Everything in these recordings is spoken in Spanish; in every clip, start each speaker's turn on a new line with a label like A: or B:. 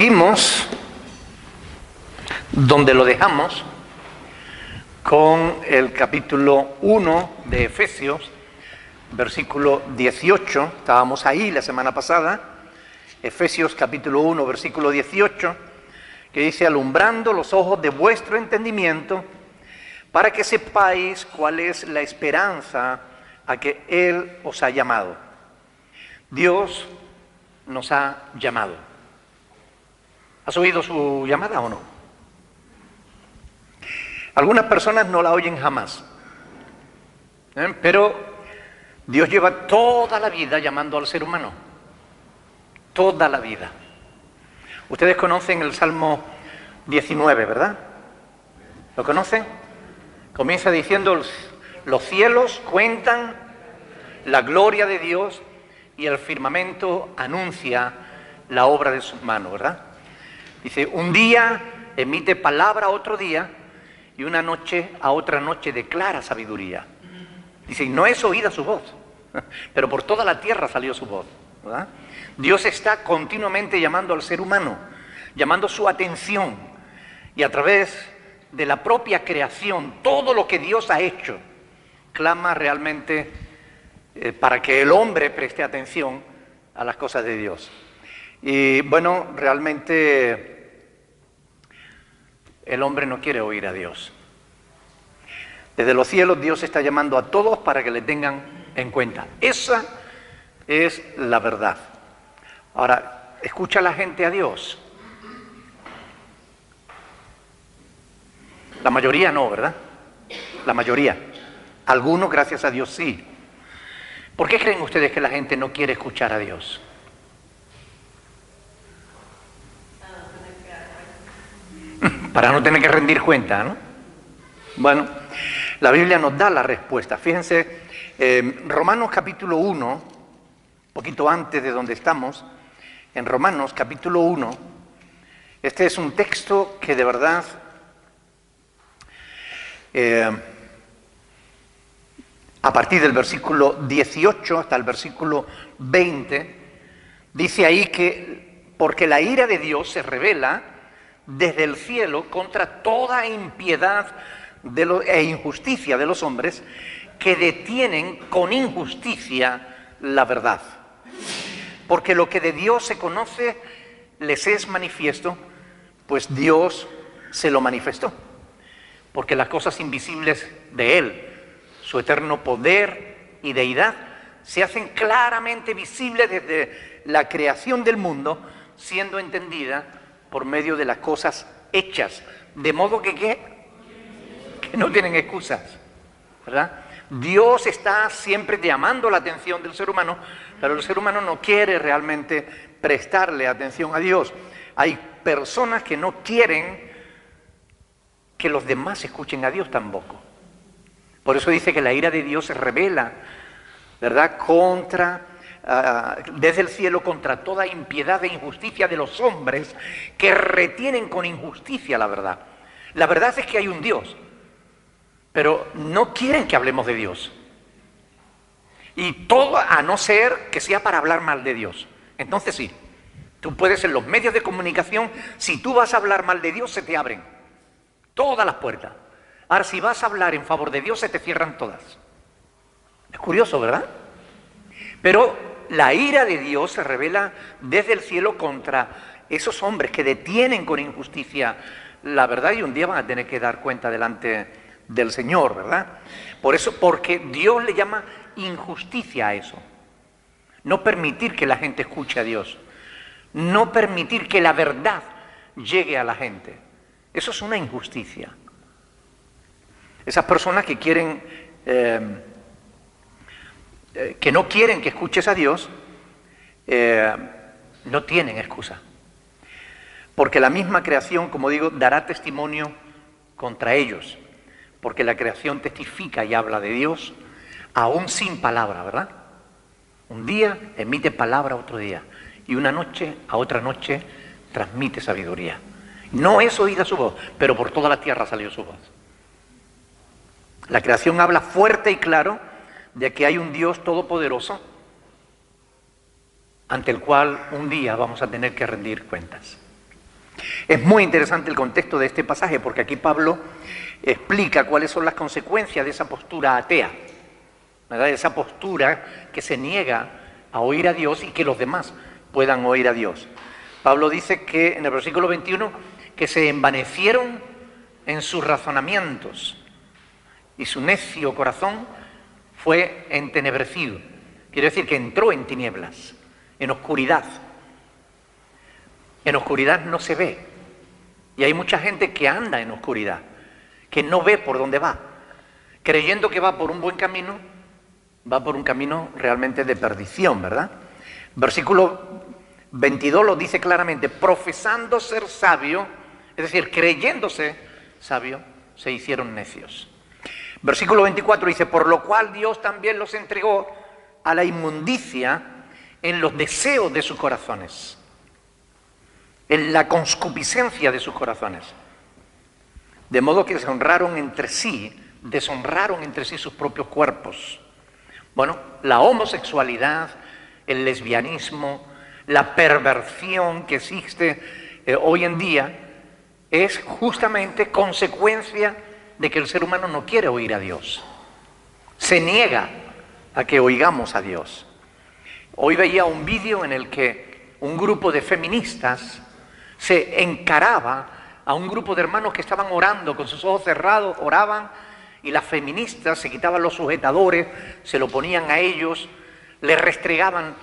A: Seguimos donde lo dejamos con el capítulo 1 de Efesios, versículo 18. Estábamos ahí la semana pasada. Efesios capítulo 1, versículo 18, que dice: alumbrando los ojos de vuestro entendimiento, para que sepáis cuál es la esperanza a que Él os ha llamado. Dios nos ha llamado. ¿Has oído su llamada o no? Algunas personas no la oyen jamás, pero Dios lleva toda la vida llamando al ser humano. Toda la vida. Ustedes conocen el Salmo 19, ¿verdad? ¿Lo conocen? Comienza diciendo: los cielos cuentan la gloria de Dios y el firmamento anuncia la obra de sus manos, ¿verdad? Dice: un día emite palabra a otro día y una noche a otra noche declara sabiduría. Dice: y no es oída su voz, pero por toda la tierra salió su voz, ¿verdad? Dios está continuamente llamando al ser humano, llamando su atención, y a través de la propia creación, todo lo que Dios ha hecho, clama realmente para que el hombre preste atención a las cosas de Dios. Y bueno, realmente el hombre no quiere oír a Dios. Desde los cielos Dios está llamando a todos para que le tengan en cuenta. Esa es la verdad. Ahora, ¿escucha la gente a Dios? La mayoría no, ¿verdad? La mayoría. Algunos, gracias a Dios, sí. ¿Por qué creen ustedes que la gente no quiere escuchar a Dios? Para no tener que rendir cuenta, ¿no? Bueno, la Biblia nos da la respuesta. Fíjense, Romanos capítulo 1, poquito antes de donde estamos, en Romanos capítulo 1, este es un texto que de verdad a partir del versículo 18 hasta el versículo 20, dice ahí que porque la ira de Dios se revela desde el cielo contra toda impiedad e injusticia de los hombres que detienen con injusticia la verdad. Porque lo que de Dios se conoce les es manifiesto, pues Dios se lo manifestó. Porque las cosas invisibles de Él, su eterno poder y deidad, se hacen claramente visibles desde la creación del mundo, siendo entendida por medio de las cosas hechas, de modo que no tienen excusas, ¿verdad? Dios está siempre llamando la atención del ser humano, pero el ser humano no quiere realmente prestarle atención a Dios. Hay personas que no quieren que los demás escuchen a Dios tampoco. Por eso dice que la ira de Dios se revela, ¿verdad?, desde el cielo contra toda impiedad e injusticia de los hombres que retienen con injusticia la verdad. La verdad es que hay un Dios, pero no quieren que hablemos de Dios. Y todo a no ser que sea para hablar mal de Dios. Entonces sí, tú puedes en los medios de comunicación, si tú vas a hablar mal de Dios, se te abren todas las puertas. Ahora, si vas a hablar en favor de Dios, se te cierran todas. Es curioso, ¿verdad? Pero la ira de Dios se revela desde el cielo contra esos hombres que detienen con injusticia la verdad y un día van a tener que dar cuenta delante del Señor, ¿verdad? Por eso, porque Dios le llama injusticia a eso. No permitir que la gente escuche a Dios. No permitir que la verdad llegue a la gente. Eso es una injusticia. Esas personas que quieren, que no quieren que escuches a Dios, no tienen excusa. Porque la misma creación, como digo, dará testimonio contra ellos. Porque la creación testifica y habla de Dios, aún sin palabra, ¿verdad? Un día emite palabra a otro día, y una noche a otra noche transmite sabiduría. No es oída su voz, pero por toda la tierra salió su voz. La creación habla fuerte y claro de que hay un Dios todopoderoso ante el cual un día vamos a tener que rendir cuentas. Es muy interesante el contexto de este pasaje porque aquí Pablo explica cuáles son las consecuencias de esa postura atea, ¿verdad? Esa postura que se niega a oír a Dios y que los demás puedan oír a Dios. Pablo dice que en el versículo 21 que se envanecieron en sus razonamientos y su necio corazón fue entenebrecido. Quiere decir que entró en tinieblas, en oscuridad. En oscuridad no se ve. Y hay mucha gente que anda en oscuridad, que no ve por dónde va, creyendo que va por un buen camino, va por un camino realmente de perdición, ¿verdad? Versículo 22 lo dice claramente, profesando ser sabio, es decir, creyéndose sabio, se hicieron necios. Versículo 24 dice, por lo cual Dios también los entregó a la inmundicia en los deseos de sus corazones, en la concupiscencia de sus corazones, de modo que deshonraron entre sí sus propios cuerpos. Bueno, la homosexualidad, el lesbianismo, la perversión que existe hoy en día es justamente consecuencia de que el ser humano no quiere oír a Dios. Se niega a que oigamos a Dios. Hoy veía un vídeo en el que un grupo de feministas se encaraba a un grupo de hermanos que estaban orando con sus ojos cerrados, oraban, y las feministas se quitaban los sujetadores, se lo ponían a ellos, les restregaban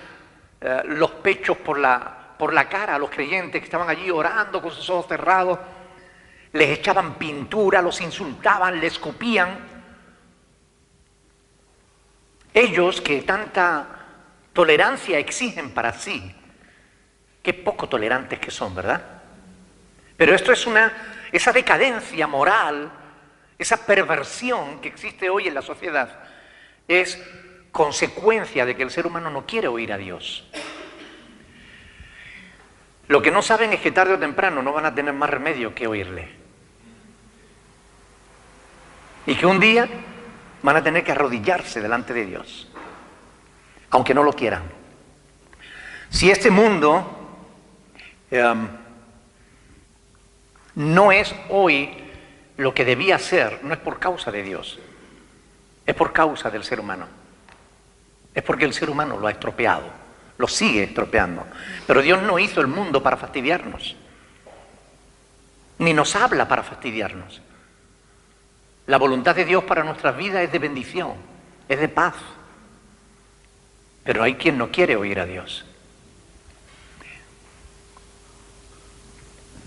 A: los pechos por la cara a los creyentes que estaban allí orando con sus ojos cerrados, les echaban pintura, los insultaban, les escupían. Ellos que tanta tolerancia exigen para sí, qué poco tolerantes que son, ¿verdad? Pero esto es esa decadencia moral, esa perversión que existe hoy en la sociedad, es consecuencia de que el ser humano no quiere oír a Dios. Lo que no saben es que tarde o temprano no van a tener más remedio que oírle. Y que un día van a tener que arrodillarse delante de Dios, aunque no lo quieran. Si este mundo no es hoy lo que debía ser, no es por causa de Dios, es por causa del ser humano. Es porque el ser humano lo ha estropeado, lo sigue estropeando. Pero Dios no hizo el mundo para fastidiarnos, ni nos habla para fastidiarnos. La voluntad de Dios para nuestras vidas es de bendición, es de paz. Pero hay quien no quiere oír a Dios.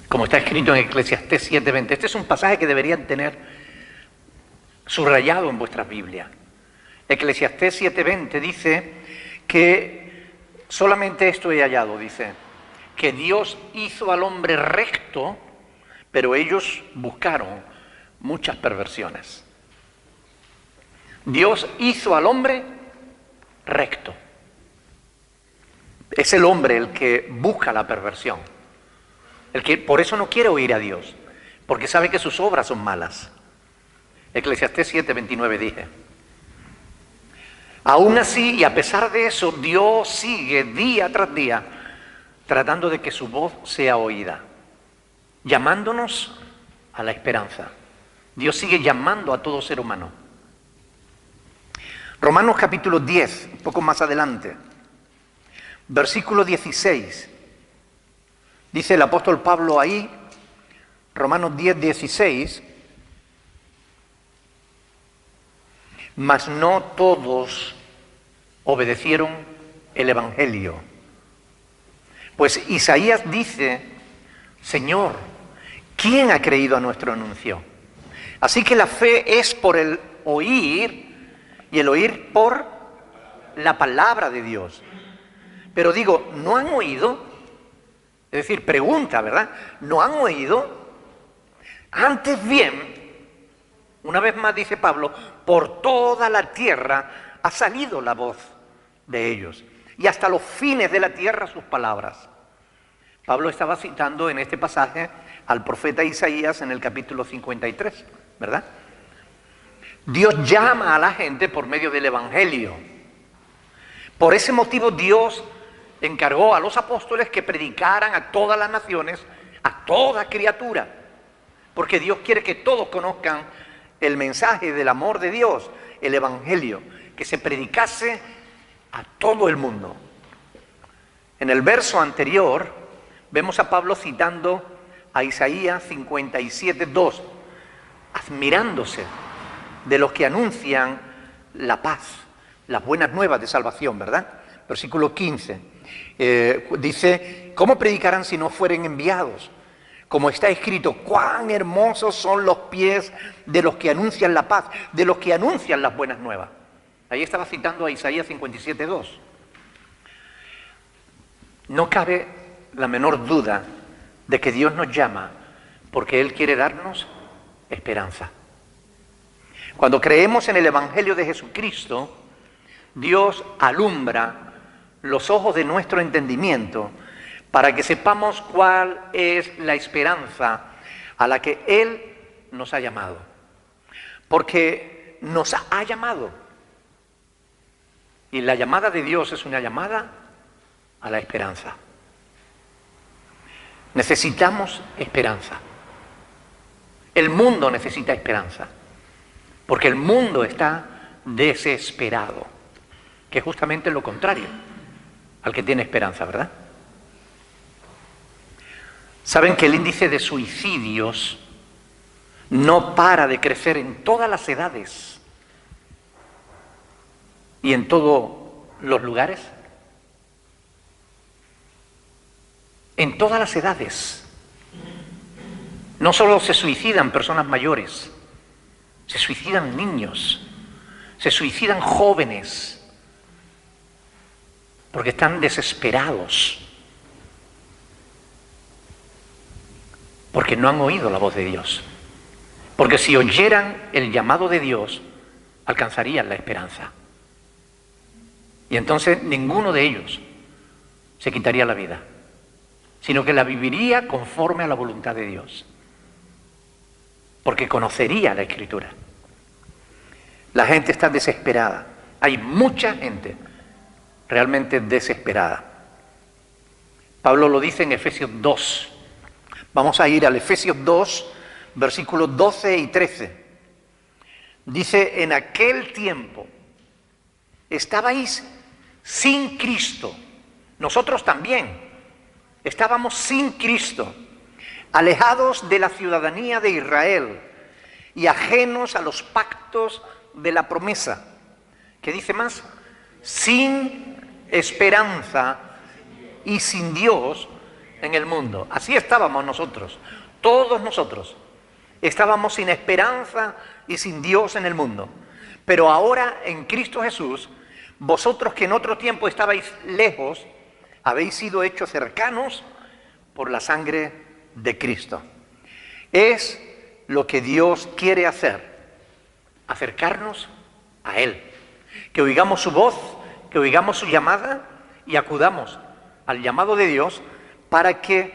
A: Como está escrito en Eclesiastés 7:20. Este es un pasaje que deberían tener subrayado en vuestras Biblias. Eclesiastés 7:20 dice que solamente esto he hallado, dice, que Dios hizo al hombre recto, pero ellos buscaron muchas perversiones. Dios hizo al hombre recto. Es el hombre el que busca la perversión. El que por eso no quiere oír a Dios, porque sabe que sus obras son malas. Eclesiastés 7:29 dije. Aún así, y a pesar de eso, Dios sigue día tras día tratando de que su voz sea oída, llamándonos a la esperanza. Dios sigue llamando a todo ser humano. Romanos capítulo 10, un poco más adelante, versículo 16. Dice el apóstol Pablo ahí, Romanos 10:16, mas no todos obedecieron el Evangelio. Pues Isaías dice, Señor, ¿quién ha creído a nuestro anuncio? Así que la fe es por el oír, y el oír por la palabra de Dios. Pero digo, ¿no han oído? Es decir, pregunta, ¿verdad? ¿No han oído? Antes bien, una vez más dice Pablo, por toda la tierra ha salido la voz de ellos, y hasta los fines de la tierra sus palabras. Pablo estaba citando en este pasaje al profeta Isaías en el capítulo 53, ¿verdad? Dios llama a la gente por medio del Evangelio. Por ese motivo Dios encargó a los apóstoles que predicaran a todas las naciones a toda criatura, porque Dios quiere que todos conozcan el mensaje del amor de Dios, el Evangelio, que se predicase a todo el mundo. En el verso anterior vemos a Pablo citando a Isaías 57:2, admirándose de los que anuncian la paz, las buenas nuevas de salvación, ¿verdad? Versículo 15, dice, ¿cómo predicarán si no fueren enviados? Como está escrito, cuán hermosos son los pies de los que anuncian la paz, de los que anuncian las buenas nuevas. Ahí estaba citando a Isaías 57:2. No cabe la menor duda de que Dios nos llama porque Él quiere darnos esperanza. Cuando creemos en el Evangelio de Jesucristo, Dios alumbra los ojos de nuestro entendimiento para que sepamos cuál es la esperanza a la que Él nos ha llamado. Porque nos ha llamado. Y la llamada de Dios es una llamada a la esperanza. Necesitamos esperanza. El mundo necesita esperanza. Porque el mundo está desesperado. Que es justamente lo contrario al que tiene esperanza, ¿verdad? Saben que el índice de suicidios no para de crecer en todas las edades y en todos los lugares. En todas las edades. No solo se suicidan personas mayores, se suicidan niños, se suicidan jóvenes, porque están desesperados, porque no han oído la voz de Dios. Porque si oyeran el llamado de Dios, alcanzarían la esperanza. Y entonces ninguno de ellos se quitaría la vida, sino que la viviría conforme a la voluntad de Dios. Porque conocería la Escritura. La gente está desesperada. Hay mucha gente realmente desesperada. Pablo lo dice en Efesios 2. Vamos a ir al Efesios 2, versículos 12 y 13. Dice, en aquel tiempo estabais sin Cristo. Nosotros también estábamos sin Cristo, alejados de la ciudadanía de Israel y ajenos a los pactos de la promesa. ¿Qué dice más? Sin esperanza y sin Dios en el mundo. Así estábamos nosotros, todos nosotros. Estábamos sin esperanza y sin Dios en el mundo. Pero ahora en Cristo Jesús, vosotros que en otro tiempo estabais lejos, habéis sido hechos cercanos por la sangre de Cristo. Es lo que Dios quiere hacer, acercarnos a Él. Que oigamos su voz, que oigamos su llamada y acudamos al llamado de Dios para que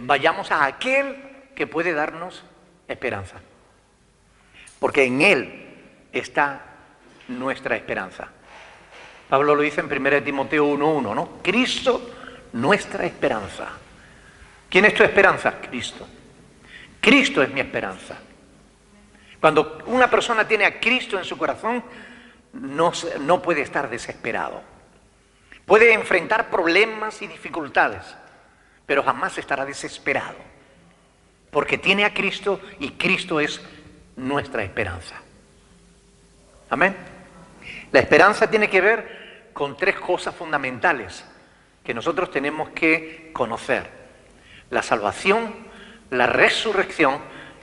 A: vayamos a aquel que puede darnos esperanza. Porque en Él está nuestra esperanza. Pablo lo dice en 1 Timoteo 1:1, ¿no? Cristo, nuestra esperanza. ¿Quién es tu esperanza? Cristo. Cristo es mi esperanza. Cuando una persona tiene a Cristo en su corazón, no puede estar desesperado. Puede enfrentar problemas y dificultades, pero jamás estará desesperado. Porque tiene a Cristo y Cristo es nuestra esperanza. Amén. La esperanza tiene que ver con tres cosas fundamentales que nosotros tenemos que conocer: la salvación, la resurrección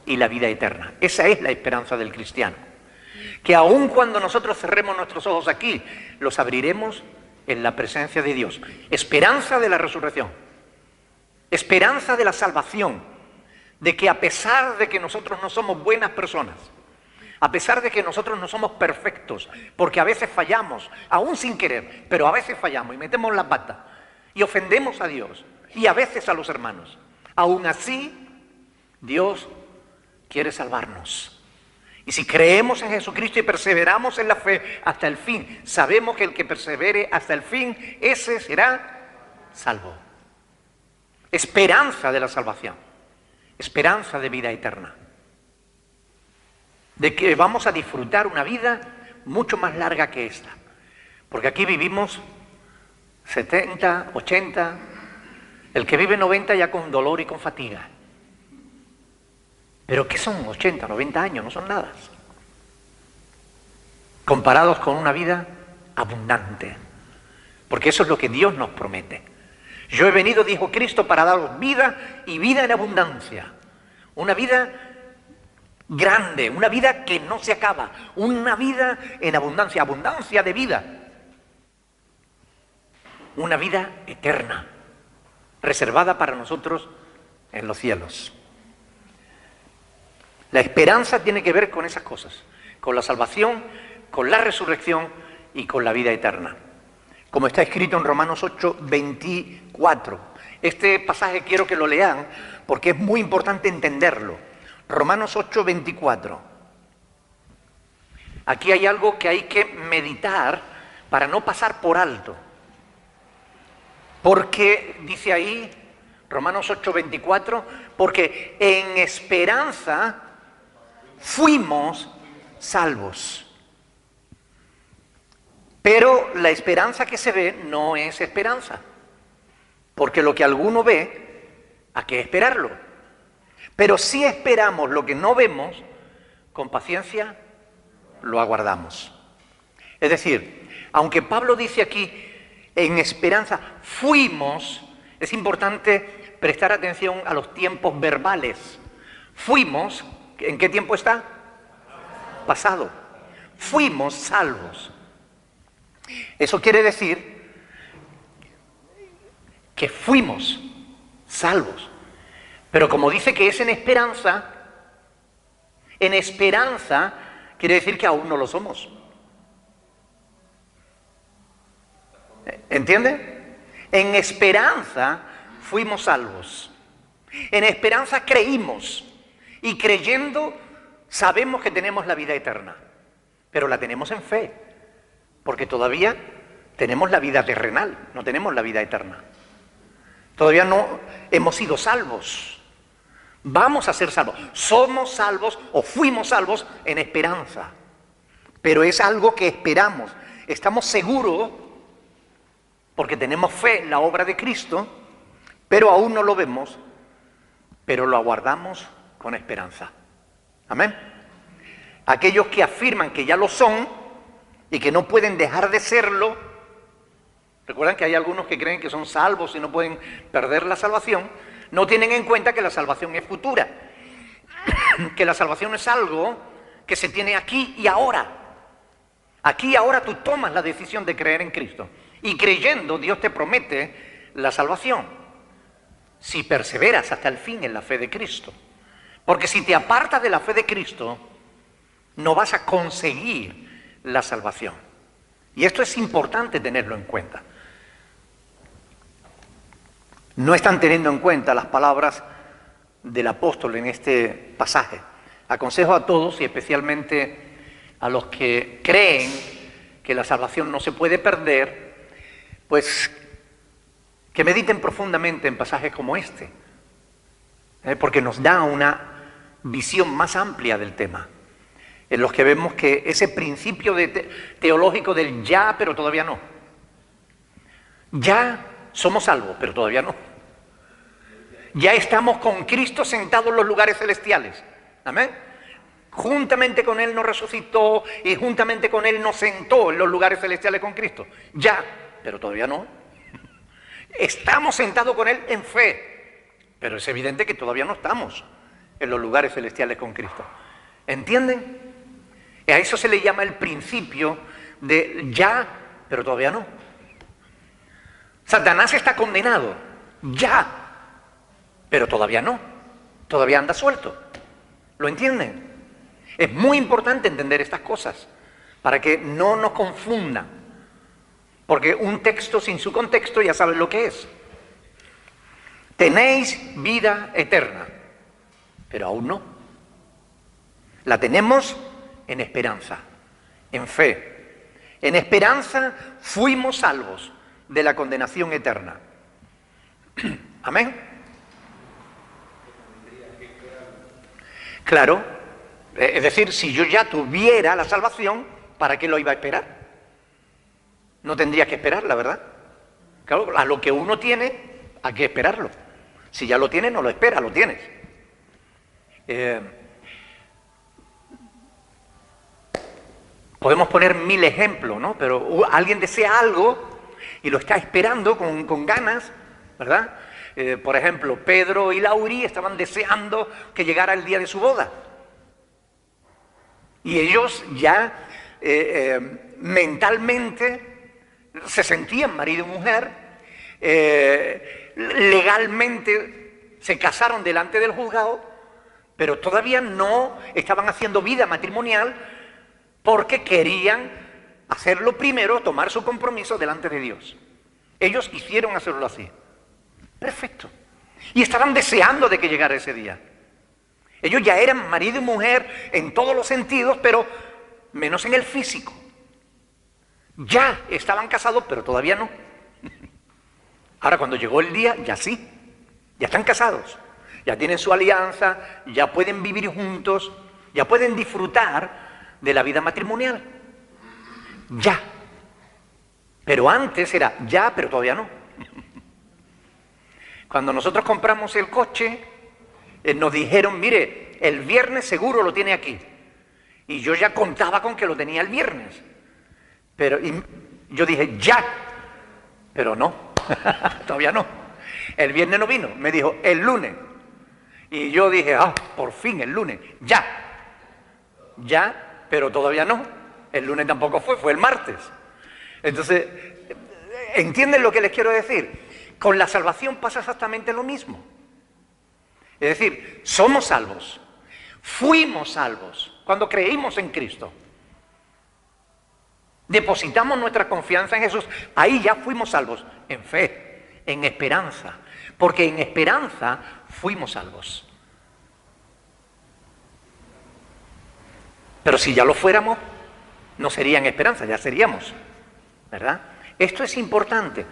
A: y la vida eterna. Esa es la esperanza del cristiano. Que aun cuando nosotros cerremos nuestros ojos aquí, los abriremos en la presencia de Dios. Esperanza de la resurrección. Esperanza de la salvación. De que a pesar de que nosotros no somos buenas personas, a pesar de que nosotros no somos perfectos, porque a veces fallamos, aún sin querer, pero a veces fallamos y metemos la pata y ofendemos a Dios y a veces a los hermanos. Aún así, Dios quiere salvarnos. Y si creemos en Jesucristo y perseveramos en la fe hasta el fin, sabemos que el que persevere hasta el fin, ese será salvo. Esperanza de la salvación. esperanza de vida eterna, de que vamos a disfrutar una vida mucho más larga que esta, porque aquí vivimos 70, 80, el que vive 90 ya con dolor y con fatiga. Pero ¿qué son 80, 90 años? No son nada, comparados con una vida abundante, porque eso es lo que Dios nos promete. Yo he venido, dijo Cristo, para daros vida y vida en abundancia. Una vida grande, una vida que no se acaba, una vida en abundancia, abundancia de vida. Una vida eterna, reservada para nosotros en los cielos. La esperanza tiene que ver con esas cosas, con la salvación, con la resurrección y con la vida eterna. Como está escrito en Romanos 8, 24. Este pasaje quiero que lo lean porque es muy importante entenderlo. Romanos 8, 24. Aquí hay algo que hay que meditar para no pasar por alto. Porque dice ahí, Romanos 8, 24, porque en esperanza fuimos salvos. Pero la esperanza que se ve no es esperanza, porque lo que alguno ve, hay que esperarlo. Pero si esperamos lo que no vemos, con paciencia lo aguardamos. Es decir, aunque Pablo dice aquí, en esperanza fuimos, es importante prestar atención a los tiempos verbales. Fuimos, ¿en qué tiempo está? Pasado. Fuimos salvos. Eso quiere decir que fuimos salvos. Pero como dice que es en esperanza quiere decir que aún no lo somos. ¿Entiende? En esperanza fuimos salvos. En esperanza creímos. Y creyendo sabemos que tenemos la vida eterna. Pero la tenemos en fe. Porque todavía tenemos la vida terrenal, no tenemos la vida eterna. Todavía no hemos sido salvos. Vamos a ser salvos. Somos salvos o fuimos salvos en esperanza. Pero es algo que esperamos. Estamos seguros, porque tenemos fe en la obra de Cristo, pero aún no lo vemos, pero lo aguardamos con esperanza. Amén. Aquellos que afirman que ya lo son y que no pueden dejar de serlo. Recuerdan que hay algunos que creen que son salvos y no pueden perder la salvación. No tienen en cuenta que la salvación es futura, que la salvación es algo que se tiene aquí y ahora. Aquí y ahora tú tomas la decisión de creer en Cristo y creyendo Dios te promete la salvación si perseveras hasta el fin en la fe de Cristo. Porque si te apartas de la fe de Cristo no vas a conseguir la salvación. Y esto es importante tenerlo en cuenta. No están teniendo en cuenta las palabras del apóstol en este pasaje. Aconsejo a todos y especialmente a los que creen que la salvación no se puede perder, pues que mediten profundamente en pasajes como este, porque nos da una visión más amplia del tema, en los que vemos que ese principio teológico del ya, pero todavía no. Ya somos salvos, pero todavía no. Ya estamos con Cristo sentados en los lugares celestiales. Amén. Juntamente con Él nos resucitó y juntamente con Él nos sentó en los lugares celestiales con Cristo. Ya, pero todavía no. Estamos sentados con Él en fe, pero es evidente que todavía no estamos en los lugares celestiales con Cristo. ¿Entienden? A eso se le llama el principio de ya, pero todavía no. Satanás está condenado, ya, pero todavía no. Todavía anda suelto. ¿Lo entienden? Es muy importante entender estas cosas para que no nos confundan. Porque un texto sin su contexto ya saben lo que es. Tenéis vida eterna, pero aún no. La tenemos en esperanza, en fe. En esperanza fuimos salvos de la condenación eterna. Amén. Claro, es decir, si yo ya tuviera la salvación, ¿para qué lo iba a esperar? No tendría que esperarla, ¿verdad? Claro, a lo que uno tiene, hay que esperarlo. Si ya lo tienes, no lo esperas, lo tienes. Podemos poner 1000 ejemplos, ¿no? Pero alguien desea algo y lo está esperando con ganas, ¿verdad? Por ejemplo, Pedro y Lauri estaban deseando que llegara el día de su boda. Y ellos ya mentalmente se sentían marido y mujer, legalmente se casaron delante del juzgado, pero todavía no estaban haciendo vida matrimonial porque querían hacerlo primero, tomar su compromiso delante de Dios. Ellos quisieron hacerlo así. Perfecto. Y estaban deseando de que llegara ese día. Ellos ya eran marido y mujer en todos los sentidos, pero menos en el físico. Ya estaban casados, pero todavía no. Ahora cuando llegó el día, ya sí. Ya están casados. Ya tienen su alianza, ya pueden vivir juntos, ya pueden disfrutar de la vida matrimonial. Ya. Pero antes era ya, pero todavía no. Cuando nosotros compramos el coche, nos dijeron, mire, el viernes seguro lo tiene aquí. Y yo ya contaba con que lo tenía el viernes. Pero yo dije, ya. Pero no, todavía no. El viernes no vino, me dijo, el lunes. Y yo dije, por fin, el lunes, ya. Ya, pero todavía no. El lunes tampoco fue el martes. Entonces, ¿entienden lo que les quiero decir? Con la salvación pasa exactamente lo mismo. Es decir, somos salvos, fuimos salvos cuando creímos en Cristo. Depositamos nuestra confianza en Jesús, ahí ya fuimos salvos, en fe, en esperanza, porque en esperanza fuimos salvos. Pero si ya lo fuéramos, no sería en esperanza, ya seríamos, ¿verdad? Esto es importante.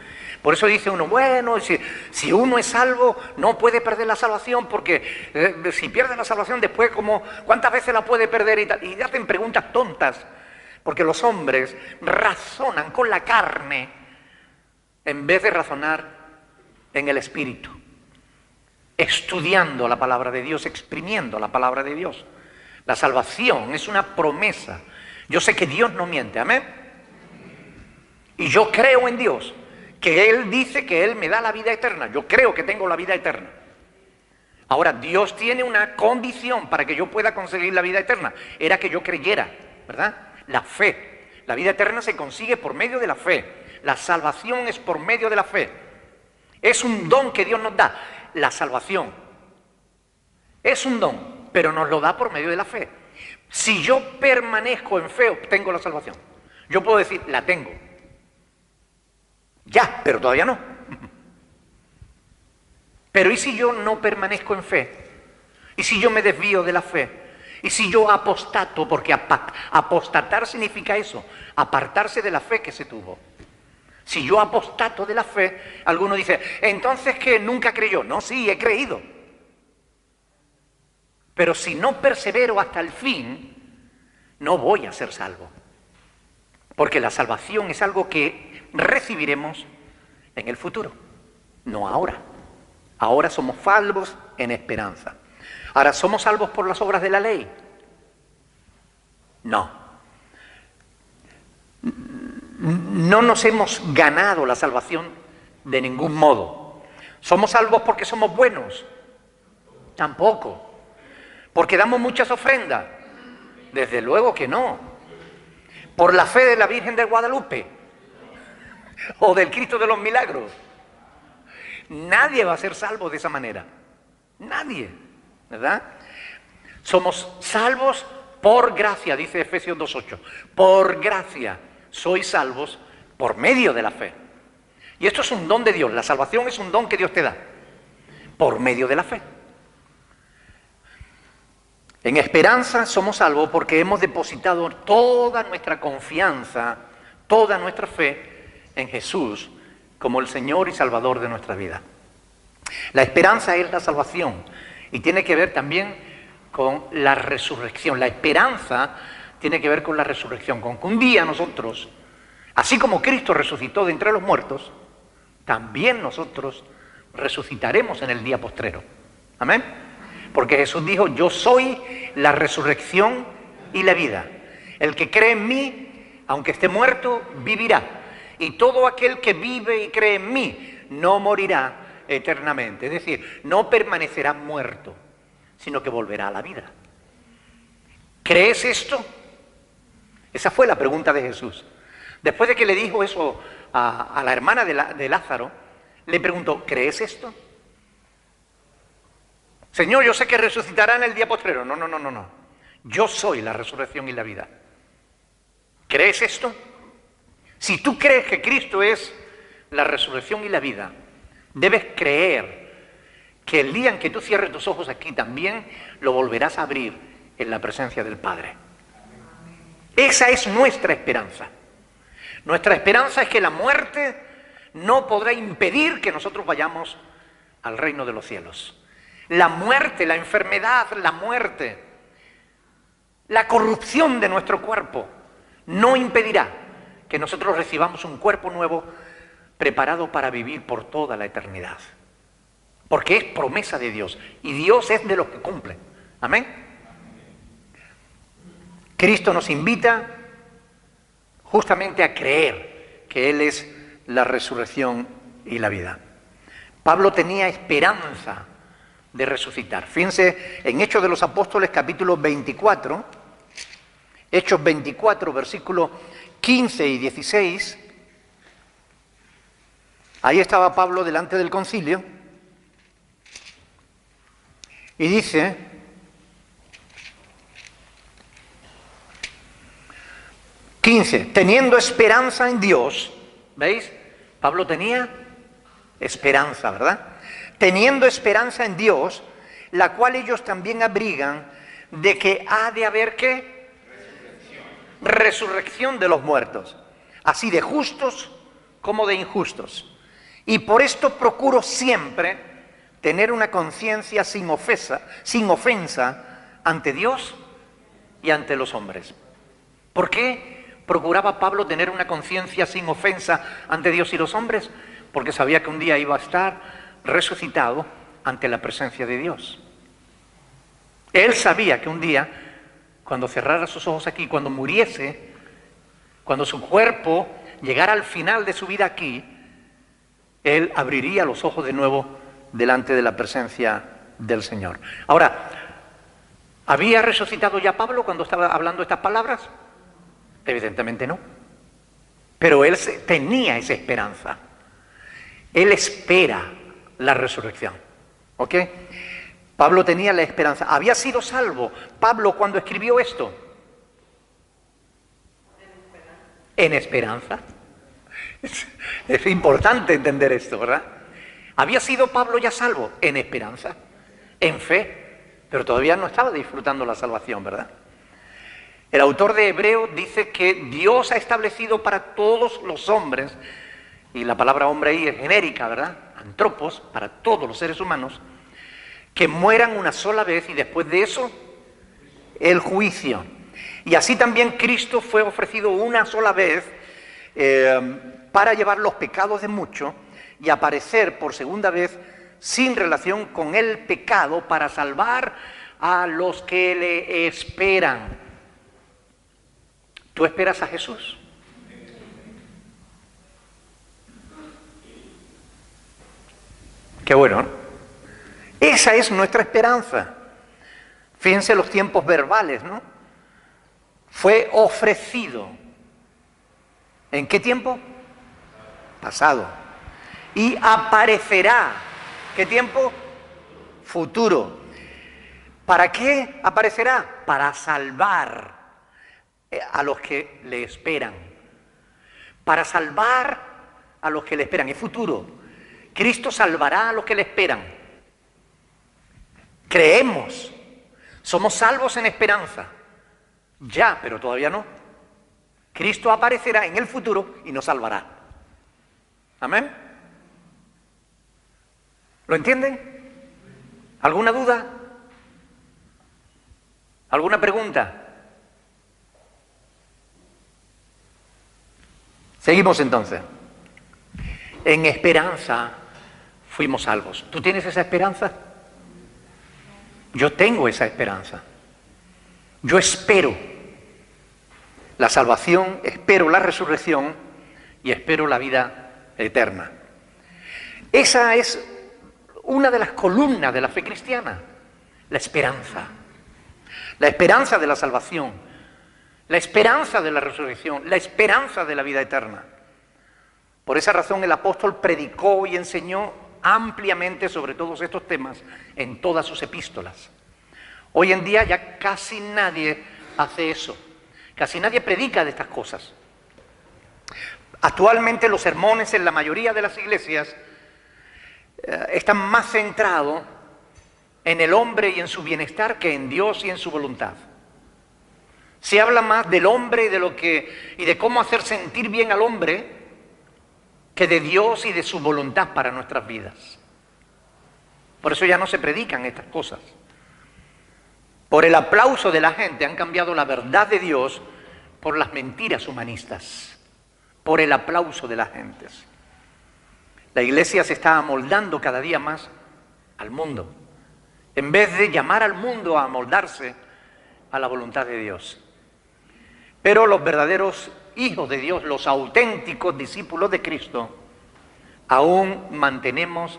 A: Por eso dice uno, bueno, si uno es salvo, no puede perder la salvación, porque si pierde la salvación después, ¿cuántas veces la puede perder? Y hacen preguntas tontas, porque los hombres razonan con la carne en vez de razonar en el espíritu, estudiando la palabra de Dios, exprimiendo la palabra de Dios. La salvación es una promesa. Yo sé que Dios no miente, amén. Y yo creo en Dios, que Él dice que Él me da la vida eterna. Yo creo que tengo la vida eterna. Ahora, Dios tiene una condición para que yo pueda conseguir la vida eterna. Era que yo creyera, ¿verdad? La fe. La vida eterna se consigue por medio de la fe. La salvación es por medio de la fe. Es un don que Dios nos da. La salvación es un don, pero nos lo da por medio de la fe. Si yo permanezco en fe, obtengo la salvación. Yo puedo decir, la tengo. Ya, pero todavía no. Pero ¿y si yo no permanezco en fe? ¿Y si yo me desvío de la fe? ¿Y si yo apostato? Porque apostatar significa eso, apartarse de la fe que se tuvo. Si yo apostato de la fe, alguno dice, entonces que nunca creyó. No, sí, he creído. Pero si no persevero hasta el fin, no voy a ser salvo. Porque la salvación es algo que recibiremos en el futuro, no ahora. Ahora somos salvos en esperanza. Ahora, ¿somos salvos por las obras de la ley? No. No nos hemos ganado la salvación de ningún modo. ¿Somos salvos porque somos buenos? Tampoco. ¿Porque damos muchas ofrendas? Desde luego que no. ¿Por la fe de la Virgen de Guadalupe? ¿O del Cristo de los Milagros? Nadie va a ser salvo de esa manera. Nadie, ¿verdad? Somos salvos por gracia, dice Efesios 2:8. Por gracia sois salvos por medio de la fe. Y esto es un don de Dios. La salvación es un don que Dios te da. Por medio de la fe. En esperanza somos salvos porque hemos depositado toda nuestra confianza, toda nuestra fe en Jesús como el Señor y Salvador de nuestra vida. La esperanza es la salvación y tiene que ver también con la resurrección. La esperanza tiene que ver con la resurrección, con que un día nosotros, así como Cristo resucitó de entre los muertos, también nosotros resucitaremos en el día postrero. Amén. Porque Jesús dijo: yo soy la resurrección y la vida. El que cree en mí, aunque esté muerto, vivirá. Y todo aquel que vive y cree en mí no morirá eternamente. Es decir, no permanecerá muerto, sino que volverá a la vida. ¿Crees esto? Esa fue la pregunta de Jesús. Después de que le dijo eso a la hermana de Lázaro, le preguntó: ¿crees esto? Señor, yo sé que resucitará en el día postrero. No. Yo soy la resurrección y la vida. ¿Crees esto? Si tú crees que Cristo es la resurrección y la vida, debes creer que el día en que tú cierres tus ojos aquí también lo volverás a abrir en la presencia del Padre. Esa es nuestra esperanza. Nuestra esperanza es que la muerte no podrá impedir que nosotros vayamos al reino de los cielos. La muerte, la enfermedad, la muerte, la corrupción de nuestro cuerpo no impedirá que nosotros recibamos un cuerpo nuevo preparado para vivir por toda la eternidad. Porque es promesa de Dios y Dios es de los que cumplen. Amén. Cristo nos invita justamente a creer que Él es la resurrección y la vida. Pablo tenía esperanza de resucitar. Fíjense en Hechos de los Apóstoles, capítulo 24, Hechos 24, versículos 15 y 16. Ahí estaba Pablo delante del concilio y dice: teniendo esperanza en Dios. ¿Veis? Pablo tenía esperanza, ¿verdad? Teniendo esperanza en Dios, la cual ellos también abrigan, de que ha de haber ¿qué? Resurrección de los muertos, así de justos como de injustos. Y por esto procuro siempre tener una conciencia sin ofensa ante Dios y ante los hombres. ¿Por qué procuraba Pablo tener una conciencia sin ofensa ante Dios y los hombres? Porque sabía que un día iba a estar resucitado ante la presencia de Dios. Él sabía que un día, cuando cerrara sus ojos aquí, cuando muriese, cuando su cuerpo llegara al final de su vida aquí, él abriría los ojos de nuevo delante de la presencia del Señor. Ahora, ¿había resucitado ya Pablo cuando estaba hablando estas palabras? Evidentemente no. Pero él tenía esa esperanza. Él espera la resurrección. ¿Ok? Pablo tenía la esperanza. Había sido salvo Pablo cuando escribió esto. En esperanza. Es importante entender esto, ¿verdad? Había sido Pablo ya salvo en esperanza, en fe, pero todavía no estaba disfrutando la salvación, ¿verdad? El autor de Hebreos dice que Dios ha establecido para todos los hombres, y la palabra hombre ahí es genérica, ¿verdad? Antropos, para todos los seres humanos, que mueran una sola vez y después de eso, el juicio. Y así también Cristo fue ofrecido una sola vez para llevar los pecados de muchos y aparecer por segunda vez sin relación con el pecado para salvar a los que le esperan. ¿Tú esperas a Jesús? Qué bueno, ¿no? Esa es nuestra esperanza. Fíjense los tiempos verbales, ¿no? Fue ofrecido. ¿En qué tiempo? Pasado. Y aparecerá. ¿Qué tiempo? Futuro. ¿Para qué aparecerá? Para salvar a los que le esperan. Para salvar a los que le esperan. Es futuro. Cristo salvará a los que le esperan. Creemos. Somos salvos en esperanza. Ya, pero todavía no. Cristo aparecerá en el futuro y nos salvará. ¿Amén? ¿Lo entienden? ¿Alguna duda? ¿Alguna pregunta? Seguimos entonces. En esperanza fuimos salvos. ¿Tú tienes esa esperanza? Yo tengo esa esperanza. Yo espero la salvación, espero la resurrección y espero la vida eterna. Esa es una de las columnas de la fe cristiana, la esperanza. La esperanza de la salvación, la esperanza de la resurrección, la esperanza de la vida eterna. Por esa razón el apóstol predicó y enseñó ampliamente sobre todos estos temas en todas sus epístolas. Hoy en día ya casi nadie hace eso, casi nadie predica de estas cosas. Actualmente los sermones en la mayoría de las iglesias están más centrados en el hombre y en su bienestar que en Dios y en su voluntad. Se habla más del hombre y de cómo hacer sentir bien al hombre que de Dios y de su voluntad para nuestras vidas. Por eso ya no se predican estas cosas. Por el aplauso de la gente han cambiado la verdad de Dios por las mentiras humanistas, por el aplauso de las gentes. La iglesia se está amoldando cada día más al mundo, en vez de llamar al mundo a amoldarse a la voluntad de Dios. Pero los verdaderos hijos de Dios, los auténticos discípulos de Cristo, aún mantenemos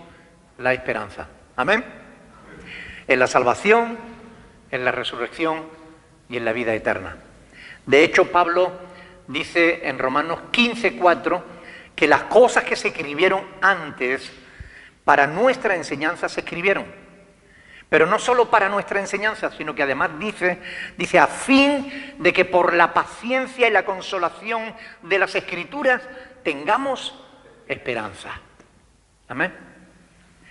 A: la esperanza. ¿Amén? En la salvación, en la resurrección y en la vida eterna. De hecho, Pablo dice en Romanos 15:4 que las cosas que se escribieron antes para nuestra enseñanza se escribieron. Pero no solo para nuestra enseñanza, sino que además dice a fin de que por la paciencia y la consolación de las Escrituras tengamos esperanza. Amén.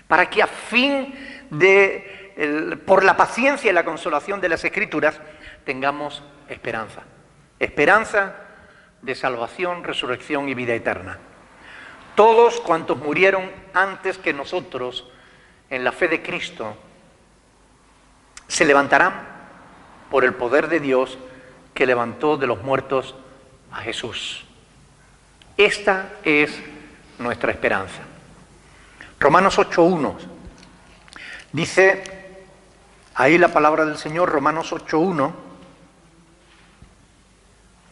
A: Para que a fin de, por la paciencia y la consolación de las Escrituras tengamos esperanza. Esperanza de salvación, resurrección y vida eterna. Todos cuantos murieron antes que nosotros en la fe de Cristo se levantarán por el poder de Dios que levantó de los muertos a Jesús. Esta es nuestra esperanza. Romanos 8:1 dice, ahí la palabra del Señor, Romanos 8:1,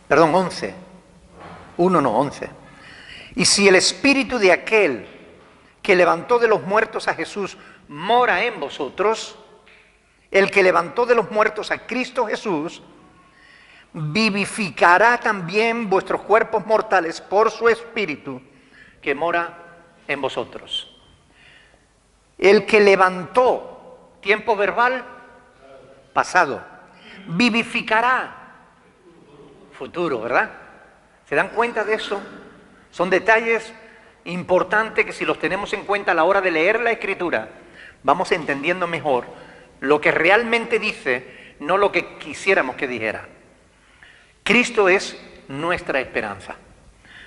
A: perdón, 11, 11. Y si el espíritu de aquel que levantó de los muertos a Jesús mora en vosotros, el que levantó de los muertos a Cristo Jesús, vivificará también vuestros cuerpos mortales por su Espíritu que mora en vosotros. El que levantó, tiempo verbal, pasado, vivificará, futuro, ¿verdad? ¿Se dan cuenta de eso? Son detalles importantes que si los tenemos en cuenta a la hora de leer la Escritura, vamos entendiendo mejor lo que realmente dice, no lo que quisiéramos que dijera. Cristo es nuestra esperanza.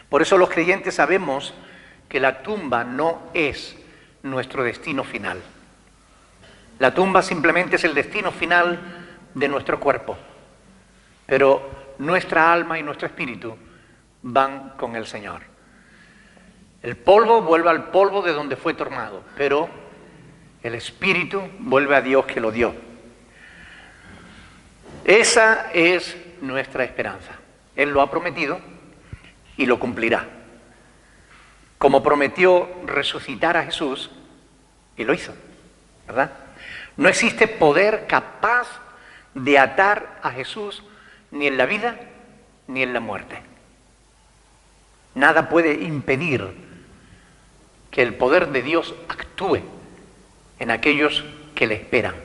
A: Por eso los creyentes sabemos que la tumba no es nuestro destino final. La tumba simplemente es el destino final de nuestro cuerpo. Pero nuestra alma y nuestro espíritu van con el Señor. El polvo vuelve al polvo de donde fue tornado, pero el espíritu vuelve a Dios que lo dio. Esa es nuestra esperanza. Él lo ha prometido y lo cumplirá. Como prometió resucitar a Jesús, y lo hizo, ¿verdad? No existe poder capaz de atar a Jesús ni en la vida ni en la muerte. Nada puede impedir que el poder de Dios actúe en aquellos que le esperan.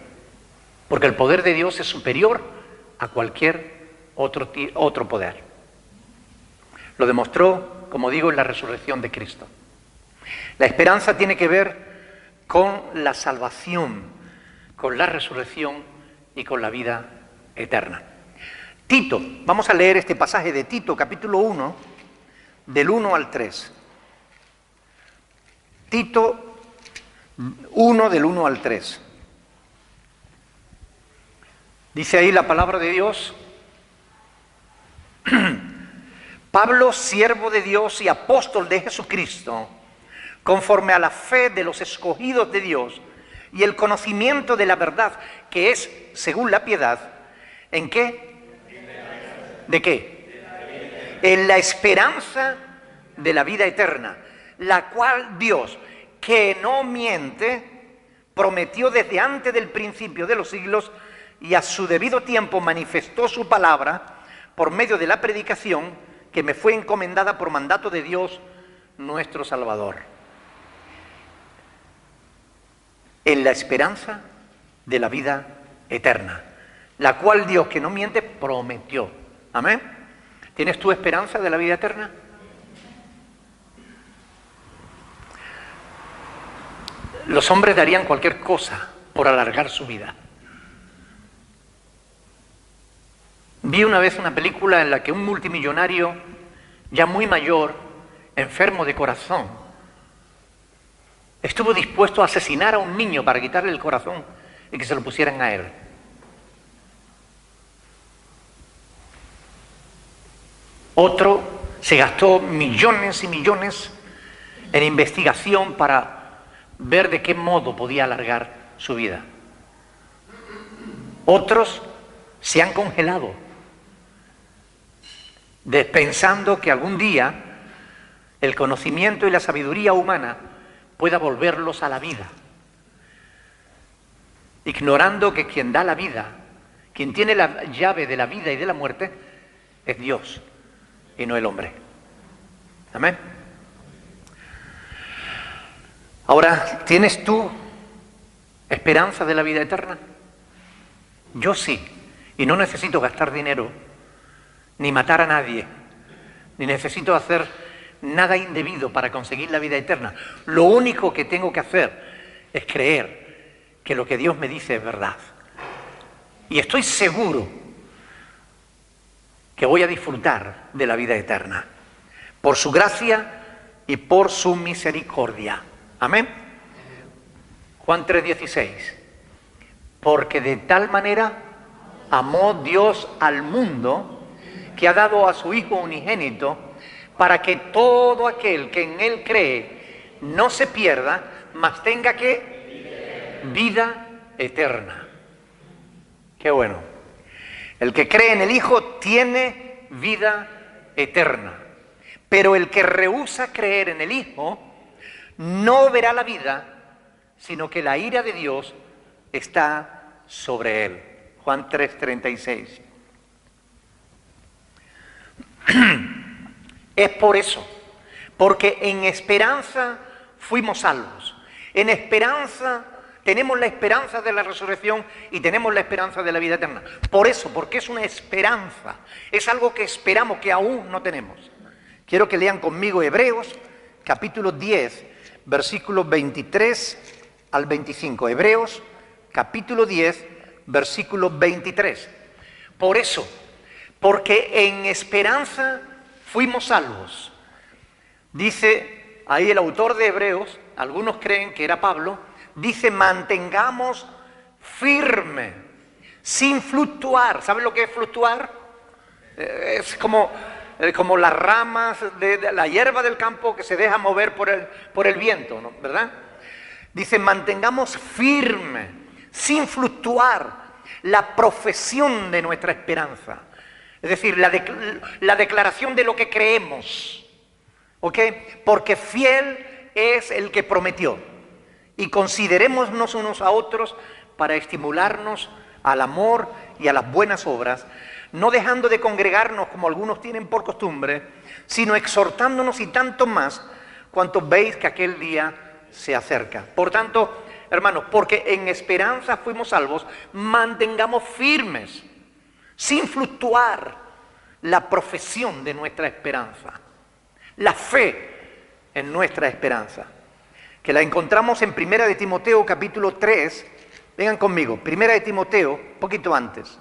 A: Porque el poder de Dios es superior a cualquier otro poder. Lo demostró, como digo, en la resurrección de Cristo. La esperanza tiene que ver con la salvación, con la resurrección y con la vida eterna. Tito, vamos a leer este pasaje de Tito, capítulo 1, del 1 al 3. Tito 1, del 1 al 3. Dice ahí la palabra de Dios: Pablo, siervo de Dios y apóstol de Jesucristo, conforme a la fe de los escogidos de Dios y el conocimiento de la verdad, que es según la piedad. ¿En qué? ¿De qué? En la esperanza de la vida eterna, la cual Dios, que no miente, prometió desde antes del principio de los siglos, y a su debido tiempo manifestó su palabra por medio de la predicación que me fue encomendada por mandato de Dios nuestro Salvador. En la esperanza de la vida eterna, la cual Dios, que no miente, prometió. Amén. ¿Tienes tu esperanza de la vida eterna? Los hombres darían cualquier cosa por alargar su vida. Vi una vez una película en la que un multimillonario, ya muy mayor, enfermo de corazón, estuvo dispuesto a asesinar a un niño para quitarle el corazón y que se lo pusieran a él. Otro se gastó millones y millones en investigación para ver de qué modo podía alargar su vida. Otros se han congelado, pensando que algún día el conocimiento y la sabiduría humana pueda volverlos a la vida, ignorando que quien da la vida, quien tiene la llave de la vida y de la muerte, es Dios y no el hombre. Amén. Ahora, ¿tienes tú esperanza de la vida eterna? Yo sí, y no necesito gastar dinero, ni matar a nadie, ni necesito hacer nada indebido para conseguir la vida eterna. Lo único que tengo que hacer es creer que lo que Dios me dice es verdad. Y estoy seguro que voy a disfrutar de la vida eterna, por su gracia y por su misericordia. Amén. Juan 3:16. Porque de tal manera amó Dios al mundo, que ha dado a su Hijo unigénito, para que todo aquel que en Él cree no se pierda, mas tenga ¿qué? Vida eterna. Qué bueno. El que cree en el Hijo tiene vida eterna. Pero el que rehúsa creer en el Hijo no verá la vida, sino que la ira de Dios está sobre él. Juan 3:36. Es por eso, porque en esperanza fuimos salvos. En esperanza tenemos la esperanza de la resurrección y tenemos la esperanza de la vida eterna. Por eso, porque es una esperanza, es algo que esperamos, que aún no tenemos. Quiero que lean conmigo Hebreos, capítulo 10, versículos 23 al 25. Hebreos, capítulo 10, versículo 23. Por eso, porque en esperanza fuimos salvos. Dice ahí el autor de Hebreos, algunos creen que era Pablo, dice: mantengamos firme, sin fluctuar. ¿Saben lo que es fluctuar? Es como las ramas de la hierba del campo que se deja mover por el viento, ¿no? ¿Verdad? Dice: mantengamos firme, sin fluctuar, la profesión de nuestra esperanza. Es decir, la declaración de lo que creemos. ¿Ok? Porque fiel es el que prometió. Y considerémonos unos a otros para estimularnos al amor y a las buenas obras, no dejando de congregarnos como algunos tienen por costumbre, sino exhortándonos, y tanto más cuanto veis que aquel día se acerca. Por tanto, hermanos, porque en esperanza fuimos salvos, mantengamos firmes, sin fluctuar, la profesión de nuestra esperanza, la fe en nuestra esperanza, que la encontramos en 1 de Timoteo capítulo 3, vengan conmigo, 1 de Timoteo, poquito antes,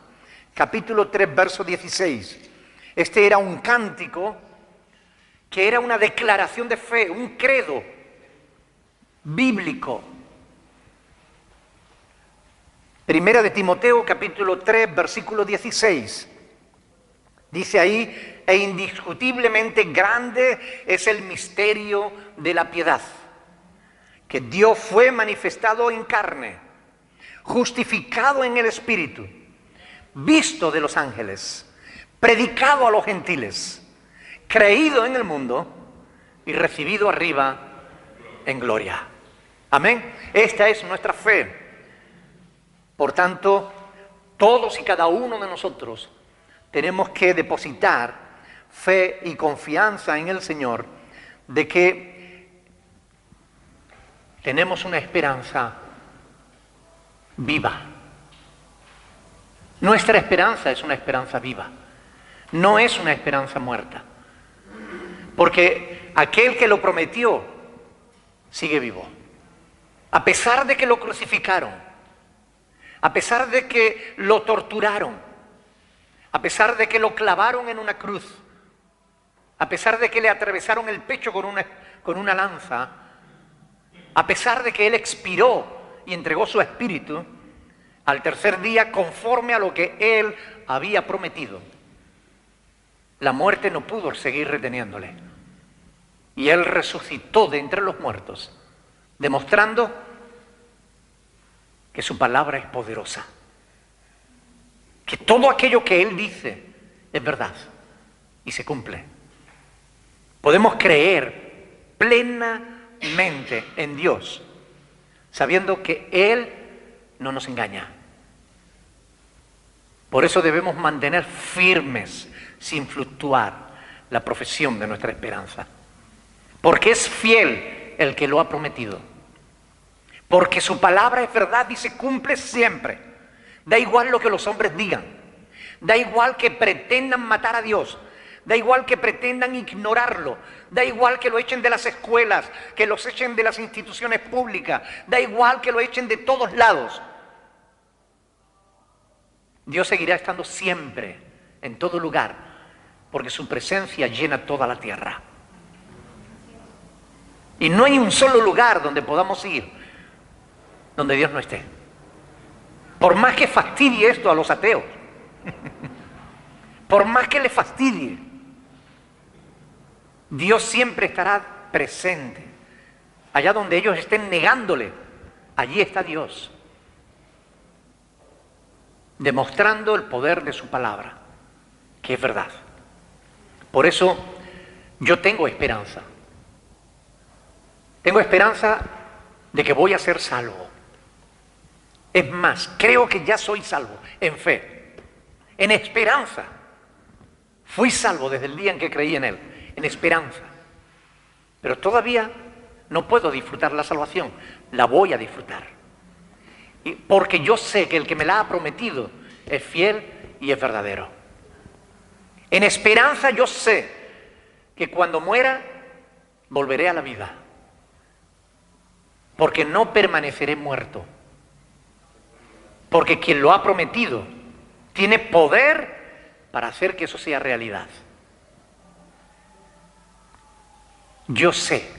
A: capítulo 3, verso 16. Este era un cántico que era una declaración de fe, un credo bíblico. Primera de Timoteo, capítulo 3, versículo 16. Dice ahí, e indiscutiblemente grande es el misterio de la piedad, que Dios fue manifestado en carne, justificado en el Espíritu, visto de los ángeles, predicado a los gentiles, creído en el mundo y recibido arriba en gloria. Amén. Esta es nuestra fe. Por tanto, todos y cada uno de nosotros tenemos que depositar fe y confianza en el Señor de que tenemos una esperanza viva. Nuestra esperanza es una esperanza viva, no es una esperanza muerta. Porque aquel que lo prometió sigue vivo. A pesar de que lo crucificaron, a pesar de que lo torturaron, a pesar de que lo clavaron en una cruz, a pesar de que le atravesaron el pecho con una lanza, a pesar de que Él expiró y entregó su espíritu, al tercer día, conforme a lo que Él había prometido, la muerte no pudo seguir reteniéndole. Y Él resucitó de entre los muertos, demostrando que su palabra es poderosa, que todo aquello que Él dice es verdad y se cumple. Podemos creer plenamente en Dios, sabiendo que Él no nos engaña. Por eso debemos mantener firmes, sin fluctuar, la profesión de nuestra esperanza. Porque es fiel el que lo ha prometido. Porque su palabra es verdad y se cumple siempre. Da igual lo que los hombres digan. Da igual que pretendan matar a Dios. Da igual que pretendan ignorarlo. Da igual que lo echen de las escuelas, que los echen de las instituciones públicas. Da igual que lo echen de todos lados. Dios seguirá estando siempre, en todo lugar, porque su presencia llena toda la tierra. Y no hay un solo lugar donde podamos ir donde Dios no esté. Por más que fastidie esto a los ateos, por más que le fastidie, Dios siempre estará presente. Allá donde ellos estén negándole, allí está Dios, demostrando el poder de su palabra, que es verdad. Por eso yo tengo esperanza. Tengo esperanza de que voy a ser salvo. Es más, creo que ya soy salvo, en fe, en esperanza. Fui salvo desde el día en que creí en Él, en esperanza. Pero todavía no puedo disfrutar la salvación, la voy a disfrutar. Porque yo sé que el que me la ha prometido es fiel y es verdadero. En esperanza yo sé que cuando muera volveré a la vida. Porque no permaneceré muerto. Porque quien lo ha prometido tiene poder para hacer que eso sea realidad. Yo sé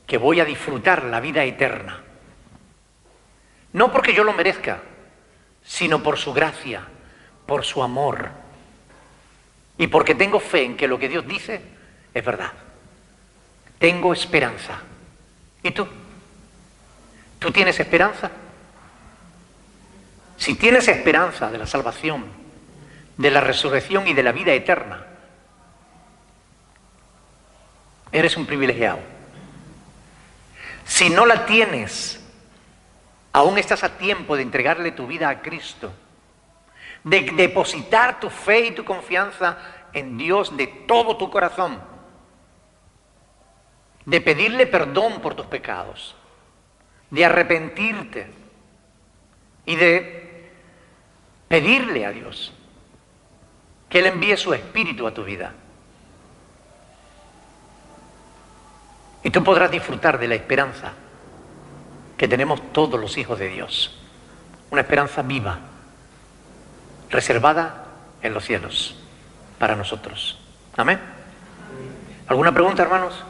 A: que voy a disfrutar la vida eterna. No porque yo lo merezca, sino por su gracia, por su amor. Y porque tengo fe en que lo que Dios dice es verdad. Tengo esperanza. ¿Y tú? ¿Tú tienes esperanza? Si tienes esperanza de la salvación, de la resurrección y de la vida eterna, eres un privilegiado. Si no la tienes, aún estás a tiempo de entregarle tu vida a Cristo, de depositar tu fe y tu confianza en Dios de todo tu corazón, de pedirle perdón por tus pecados, de arrepentirte y de pedirle a Dios que Él envíe su Espíritu a tu vida. Y tú podrás disfrutar de la esperanza que tenemos todos los hijos de Dios. Una esperanza viva, reservada en los cielos para nosotros. Amén. ¿Alguna pregunta, hermanos?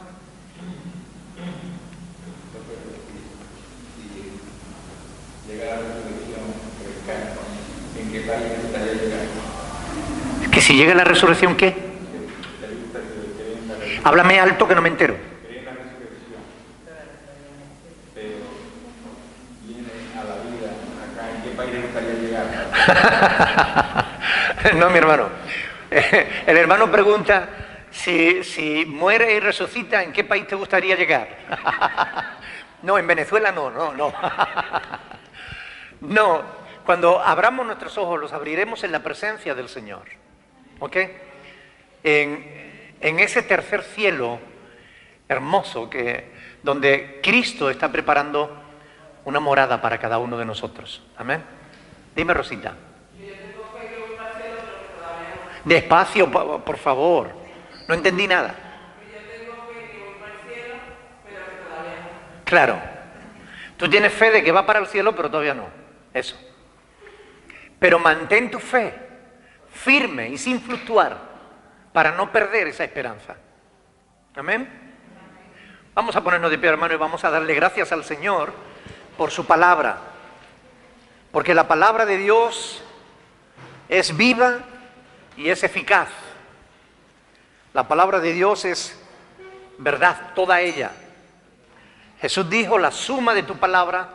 A: Que si llega la resurrección, ¿qué? Háblame alto que no me entero. No, mi hermano. El hermano pregunta si muere y resucita, ¿en qué país te gustaría llegar? No, en Venezuela no. No, cuando abramos nuestros ojos los abriremos en la presencia del Señor. ¿Ok? En ese tercer cielo hermoso donde Cristo está preparando una morada para cada uno de nosotros. Amén. Dime, Rosita. Despacio, por favor. No entendí nada. Claro. Tú tienes fe de que va para el cielo, pero todavía no. Eso. Pero mantén tu fe firme y sin fluctuar para no perder esa esperanza. Amén. Vamos a ponernos de pie, hermano, y vamos a darle gracias al Señor por su palabra. Porque la palabra de Dios es viva y es eficaz. La palabra de Dios es verdad, toda ella. Jesús dijo, la suma de tu palabra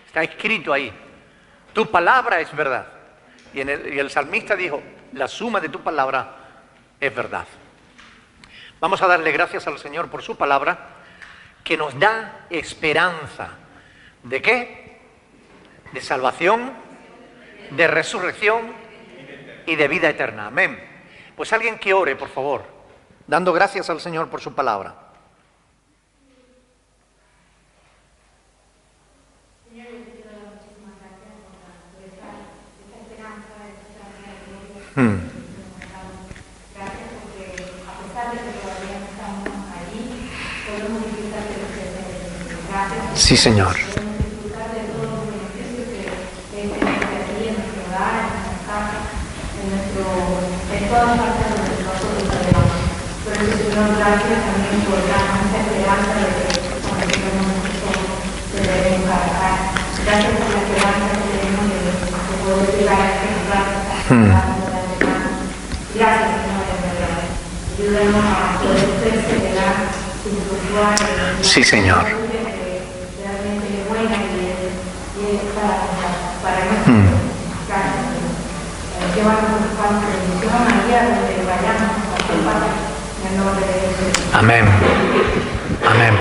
A: está escrito ahí. Tu palabra es verdad. Y el salmista dijo, la suma de tu palabra es verdad. Vamos a darle gracias al Señor por su palabra, que nos da esperanza. ¿De qué? De salvación, de resurrección y de vida eterna. Amén. Pues alguien que ore, por favor, dando gracias al Señor por su palabra. Sí, Señor.
B: Gracias también por darnos esa esperanza de que cuando tenemos esto se debe encargar. Gracias por la esperanza que tenemos de poder llegar a este lugar. Gracias, Señor, de verdad. Ayúdanos a poder perseverar sin fluctuar.
A: Sí, Señor.
B: Realmente es buena y es para nosotros. Gracias, Señor. Llévanos a los pasos de bendición a María, donde vayamos a cualquier parte.
A: Amén. Amén.